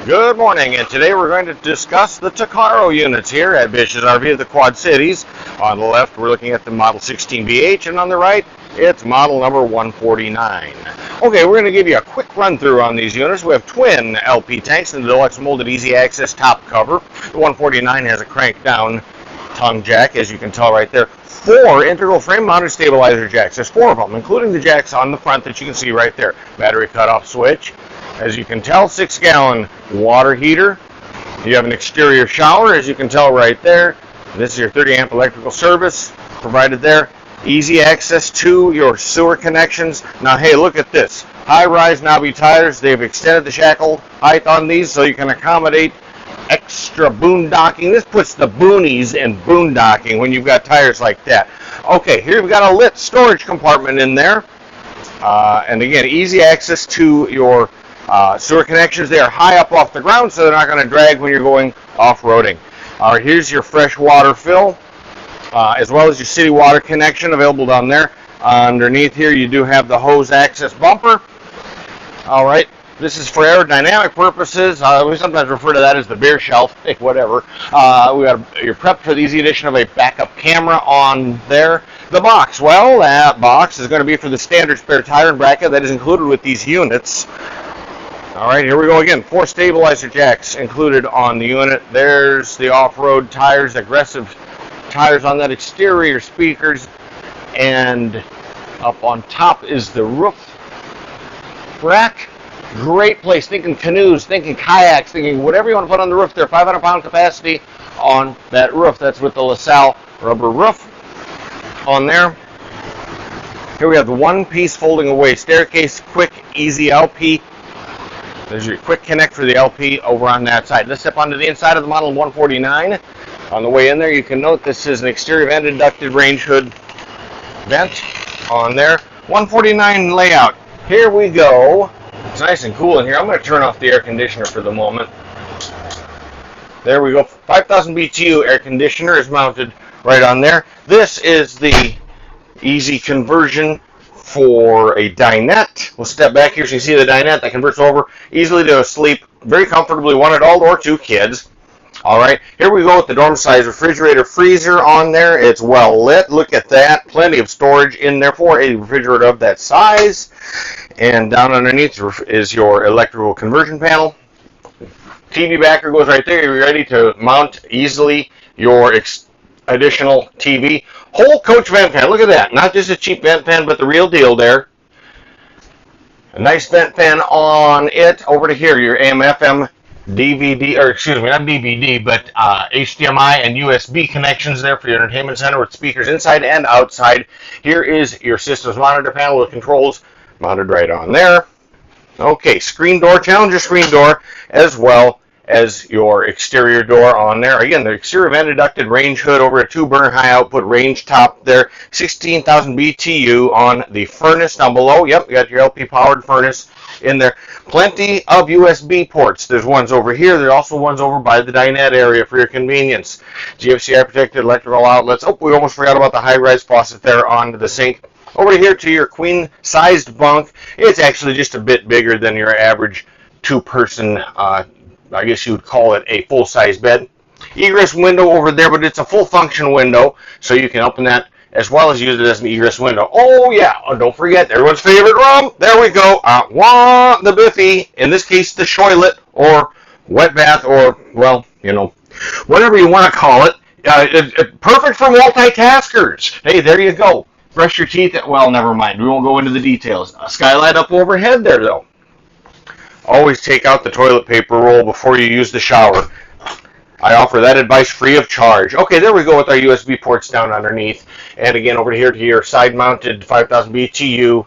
Good morning, and today we're going to discuss the Takaro units here at BISH'S RV of the Quad Cities. On the left, we're looking at the Model 16BH, and on the right, it's model number 149. Okay, we're going to give you a quick run-through on these units. We have twin LP tanks in the deluxe molded easy access top cover. The 149 has a crank-down tongue jack, as you can tell right there. 4 integral frame-mounted stabilizer jacks. There's 4 of them, including the jacks on the front that you can see right there. Battery cutoff switch. As you can tell, 6-gallon water heater. You have an exterior shower, as you can tell right there. This is your 30-amp electrical service provided there. Easy access to your sewer connections. Now, hey, look at this. High-rise knobby tires. They've extended the shackle height on these so you can accommodate extra boondocking. This puts the boonies in boondocking when you've got tires like that. Okay, here we've got a lit storage compartment in there. And again, easy access to your sewer connections. They are high up off the ground, so they're not going to drag when you're going off-roading. Here's your fresh water fill, as well as your city water connection available down there. Underneath here, you do have the hose access bumper. All right, this is for aerodynamic purposes. We sometimes refer to that as the beer shelf, whatever. You're prepped for the easy addition of a backup camera on there. The box, well, that box is going to be for the standard spare tire and bracket that is included with these units. All right, here we go again. 4 stabilizer jacks included on the unit. There's the off-road tires, aggressive tires on that exterior, speakers, and up on top is the roof rack. Great place. Thinking canoes, thinking kayaks, thinking whatever you want to put on the roof there. 500-pound capacity on that roof. That's with the LaSalle rubber roof on there. Here we have the one-piece folding away staircase, quick, easy LP. There's your quick connect for the LP over on that side. Let's step onto the inside of the Model 149. On the way in there, you can note this is an exterior vent inducted range hood vent on there. 149 layout. Here we go. It's nice and cool in here. I'm going to turn off the air conditioner for the moment. There we go. 5,000 BTU air conditioner is mounted right on there. This is the easy conversion for a dinette. We'll step back here so you see the dinette that converts over easily to sleep very comfortably, one adult or 2 kids. All right, here we go with the dorm size refrigerator freezer on there. It's well lit. Look at that. Plenty of storage in there for a refrigerator of that size. And down underneath is your electrical conversion panel. TV backer goes right there. You're ready to mount easily your additional TV. Whole coach vent fan. Look at that. Not just a cheap vent fan, but the real deal there. A nice vent fan on it. Over to here, your AM, FM, DVD, or excuse me, not DVD, but HDMI and USB connections there for your entertainment center with speakers inside and outside. Here is your system's monitor panel with controls mounted right on there. Okay, screen door, Challenger screen door, as well as your exterior door on there. Again, the exterior vent inducted range hood over a 2-burner high output range top there. 16,000 BTU on the furnace down below. Yep, you got your LP powered furnace in there. Plenty of USB ports. There's ones over here. There's also ones over by the dinette area for your convenience. GFCI protected electrical outlets. Oh, we almost forgot about the high-rise faucet there on the sink. Over here to your queen-sized bunk. It's actually just a bit bigger than your average 2-person I guess you would call it a full-size bed. Egress window over there, but it's a full-function window, so you can open that as well as use it as an egress window. Oh, yeah. Oh, don't forget, everyone's favorite rum. There we go. The beefy, in this case, the shoilet, or wet bath, or, well, you know, whatever you want to call it. Perfect for multitaskers. Hey, there you go. Brush your teeth. Well, never mind. We won't go into the details. A skylight up overhead there, though. Always take out the toilet paper roll before you use the shower. I offer that advice free of charge. Okay, there we go with our USB ports down underneath. And again, over here to your side-mounted 5,000 BTU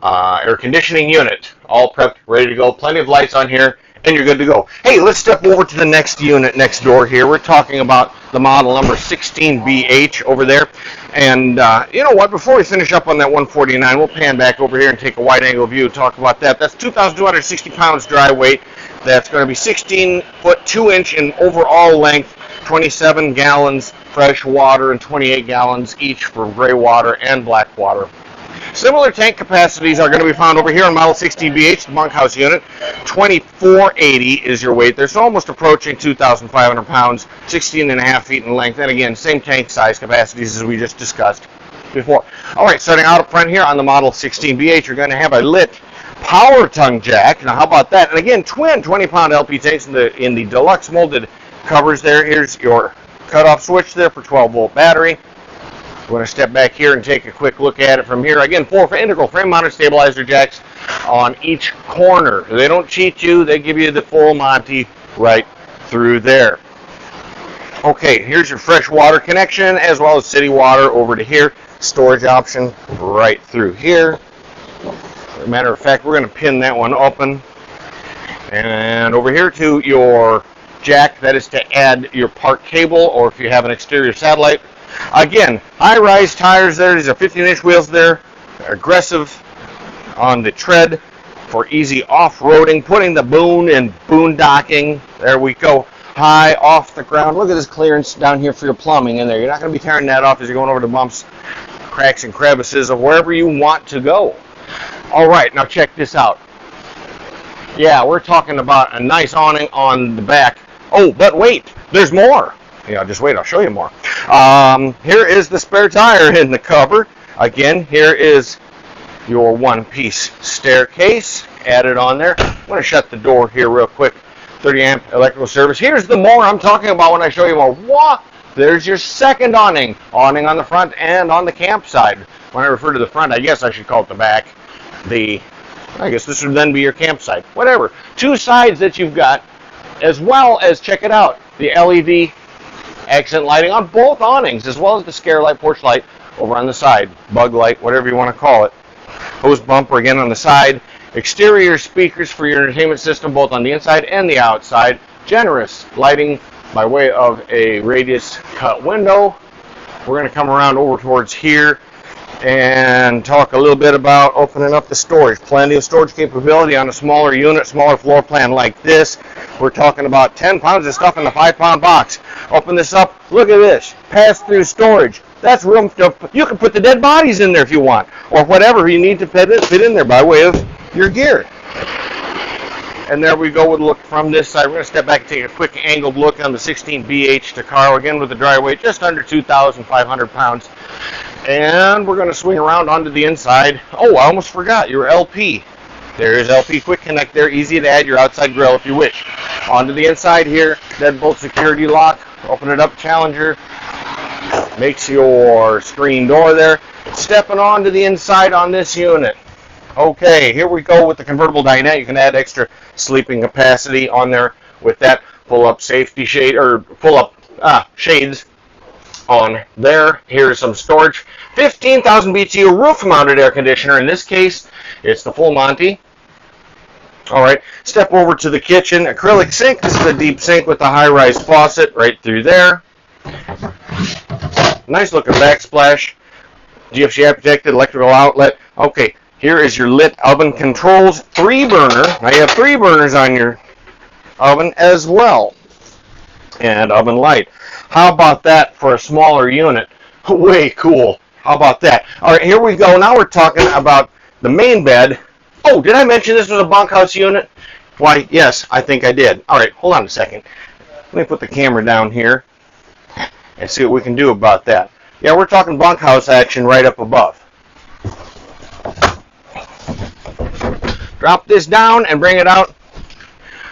air conditioning unit. All prepped, ready to go. Plenty of lights on here, and you're good to go. Hey, let's step over to the next unit next door here. We're talking about the model number 16BH over there. And you know what? Before we finish up on that 149, we'll pan back over here and take a wide-angle view and talk about that. That's 2,260 pounds dry weight. That's going to be 16 foot 2 inch in overall length, 27 gallons fresh water and 28 gallons each for gray water and black water. Similar tank capacities are going to be found over here on Model 16BH, the bunkhouse unit. 2480 is your weight there, so almost approaching 2,500 pounds, 16.5 feet in length. And again, same tank size capacities as we just discussed before. All right, starting out up front here on the Model 16BH, you're going to have a lit power tongue jack. Now, how about that? And again, twin 20-pound LP tanks in the deluxe molded covers there. Here's your cutoff switch there for 12-volt battery. We're going to step back here and take a quick look at it from here. Again, 4 integral frame-mounted stabilizer jacks on each corner. They don't cheat you. They give you the full Monty right through there. Okay, here's your fresh water connection as well as city water over to here. Storage option right through here. As a matter of fact, we're going to pin that one open. And over here to your jack, that is to add your park cable, or if you have an exterior satellite. Again, high-rise tires there. These are 15-inch wheels there. Aggressive on the tread for easy off-roading. Putting the boon in boondocking. There we go. High off the ground. Look at this clearance down here for your plumbing in there. You're not going to be tearing that off as you're going over the bumps, cracks, and crevices of wherever you want to go. All right, now check this out. Yeah, we're talking about a nice awning on the back. Oh, but wait, there's more. Yeah, just wait, I'll show you more. Here is the spare tire in the cover. Again, here is your one-piece staircase added on there. I'm going to shut the door here real quick. 30-amp electrical service. Here's the more I'm talking about when I show you more. What? There's your second awning. Awning on the front and on the campsite. When I refer to the front, I guess I should call it the back. I guess this would then be your campsite. Whatever. 2 sides that you've got, as well as, check it out, the LED accent lighting on both awnings, as well as the scare light, porch light over on the side, bug light, whatever you want to call it. Hose bumper again on the side. Exterior speakers for your entertainment system, both on the inside and the outside. Generous lighting by way of a radius cut window. We're going to come around over towards here and talk a little bit about opening up the storage. Plenty of storage capability on a smaller unit, smaller floor plan like this. We're talking about 10 pounds of stuff in a 5-pound box. Open this up. Look at this. Pass-through storage. That's room to, you can put the dead bodies in there if you want, or whatever you need to fit in there by way of your gear. And there we go with a look from this side. We're going to step back and take a quick angled look on the 16BH Takaro, again with a dry weight just under 2,500 pounds. And we're going to swing around onto the inside. Oh, I almost forgot your LP. There's LP Quick Connect there, easy to add your outside grill if you wish. Onto the inside here, deadbolt security lock. Open it up, Challenger. Makes your screen door there. Stepping onto the inside on this unit. Okay, here we go with the convertible dinette. You can add extra sleeping capacity on there with that pull-up safety shade, or pull-up shades on there. Here's some storage. 15,000 BTU roof-mounted air conditioner. In this case, it's the full Monty. All right, step over to the kitchen. Acrylic sink. This is a deep sink with a high-rise faucet right through there. Nice looking backsplash. GFCI protected electrical outlet. Okay. Here is your lit oven controls, 3-burner. Now you have 3 burners on your oven as well. And oven light. How about that for a smaller unit? Way cool. How about that? All right, here we go. Now we're talking about the main bed. Oh, did I mention this was a bunkhouse unit? Why, yes, I think I did. All right, hold on a second. Let me put the camera down here and see what we can do about that. Yeah, we're talking bunkhouse action right up above. Drop this down and bring it out.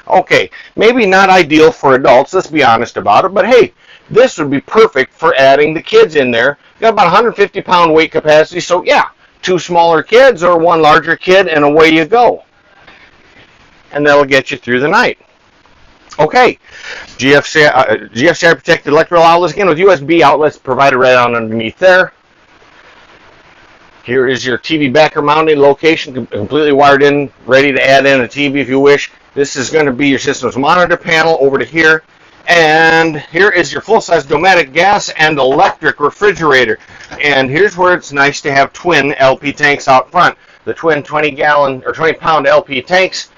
Okay, maybe not ideal for adults, let's be honest about it, but hey, this would be perfect for adding the kids in there. Got about 150-pound weight capacity, so yeah, 2 smaller kids or 1 larger kid, and away you go. And that'll get you through the night. Okay, GFCI protected electrical outlets, again with USB outlets provided right on underneath there. Here is your TV backer mounting location, completely wired in, ready to add in a TV if you wish. This is going to be your system's monitor panel over to here. And here is your full-size Dometic gas and electric refrigerator. And here's where it's nice to have twin LP tanks out front. The twin 20-gallon or 20-pound LP tanks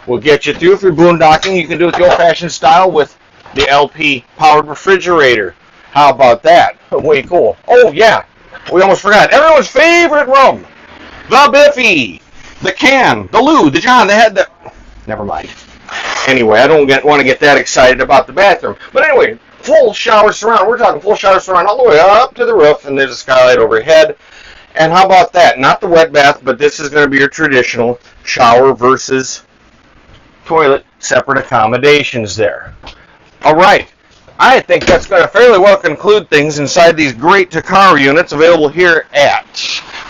will get you through. If you're boondocking, you can do it the old-fashioned style with the LP powered refrigerator. How about that? Way cool. Oh, yeah. We almost forgot. Everyone's favorite room. the Biffy, the Can, the Lou, the John, the Head, the... Never mind. Anyway, I don't want to get that excited about the bathroom. But anyway, full shower surround. We're talking full shower surround all the way up to the roof, and there's a skylight overhead. And how about that? Not the wet bath, but this is going to be your traditional shower versus toilet, separate accommodations there. All right. I think that's going to fairly well conclude things inside these great Takaro units available here at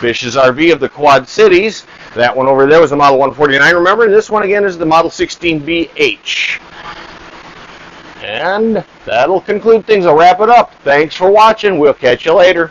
BISH'S RV of the Quad Cities. That one over there was the Model 149. Remember, this one again is the Model 16BH. And that'll conclude things. I'll wrap it up. Thanks for watching. We'll catch you later.